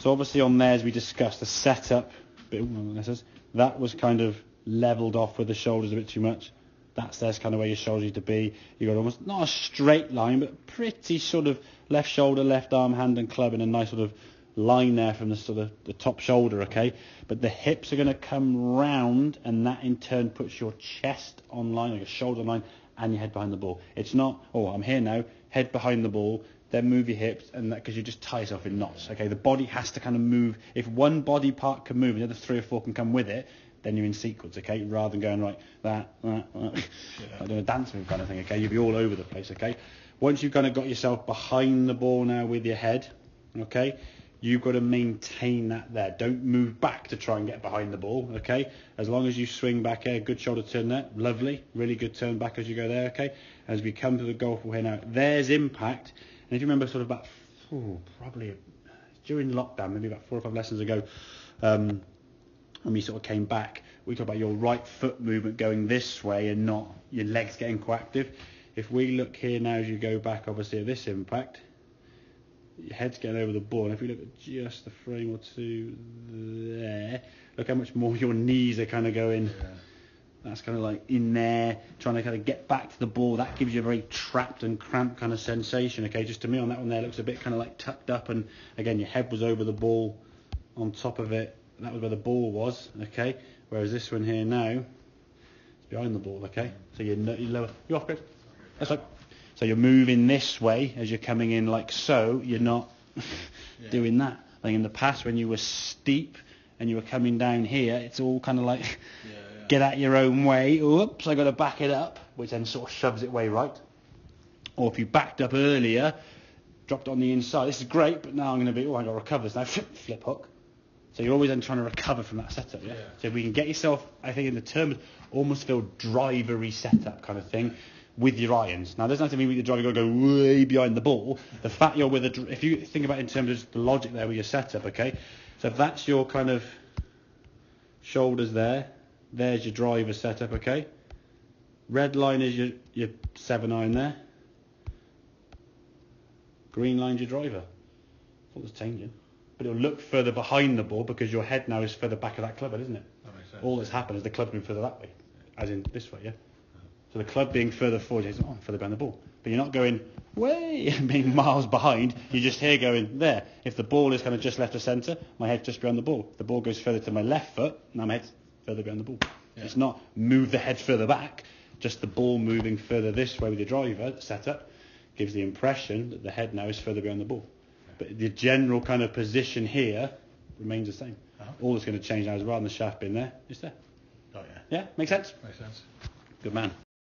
So obviously on there, as we discussed, the setup bit, that was kind of levelled off with the shoulders a bit too much. There's kind of where your shoulders need to be. You've got almost, not a straight line, but pretty sort of left shoulder, left arm, hand and club in a nice sort of line there from the sort of the top shoulder, okay? But the hips are going to come round, and that in turn puts your chest on line, like a shoulder line, and your head behind the ball. It's not, oh, I'm here now, head behind the ball, then move your hips, and that, because you just tie yourself in knots, okay? The body has to kind of move. If one body part can move and the other 3 or 4 can come with it, then you're in sequence, okay? Rather than going like that. Like doing a dance move kind of thing, okay? You'll be all over the place, okay? Once you've kind of got yourself behind the ball now with your head, okay? You've got to maintain that there. Don't move back to try and get behind the ball, okay? As long as you swing back here, good shoulder turn there, lovely, really good turn back as you go there, okay? As we come to the golf ball here now, there's impact. And if you remember sort of about, probably during lockdown, maybe about 4 or 5 lessons ago, when we sort of came back, we talked about your right foot movement going this way and not your legs getting quite active. If we look here now as you go back, obviously at this impact, your head's getting over the ball. And if we look at just a frame or two there, look how much more your knees are kind of going. Yeah. That's kind of like in there, trying to kind of get back to the ball. That gives you a very trapped and cramped kind of sensation, okay? Just to me on that one there, looks a bit kind of like tucked up. And again, your head was over the ball on top of it. That was where the ball was, okay? Whereas this one here now, it's behind the ball, okay? So you lower, you're off, Chris. That's right. So you're moving this way as you're coming in like so. You're not doing that. Like in the past when you were steep and you were coming down here, it's all kind of like get out your own way. Oops, I got to back it up, which then sort of shoves it way right. Or if you backed up earlier, dropped on the inside. This is great, but now I'm going to be, I got to recover this now. Flip hook. So you're always then trying to recover from that setup, yeah? So if we can get yourself, I think in the terms, almost feel drivery setup kind of thing with your irons. Now, there's nothing to mean with your drive, you've got to go way behind the ball. The fact you're with if you think about it in terms of the logic there with your setup, okay? So if that's your kind of shoulders there, there's your driver setup, okay? Red line is your 7-iron there. Green line's your driver. I thought it was changing. But it'll look further behind the ball because your head now is further back of that club, isn't it? That makes sense. All that's happened is the club's been further that way, as in this way, yeah? So the club being further forward, it's further behind the ball. But you're not going way and being miles behind. You're just here going there. If the ball is kind of just left of centre, my head's just behind the ball. If the ball goes further to my left foot, now my head's further behind the ball. Yeah. It's not move the head further back, just the ball moving further this way with your driver setup gives the impression that the head now is further behind the ball. But the general kind of position here remains the same. All that's going to change now is rather than the shaft being there, it's there. Oh, yeah. Yeah, makes sense? Makes sense. Good man.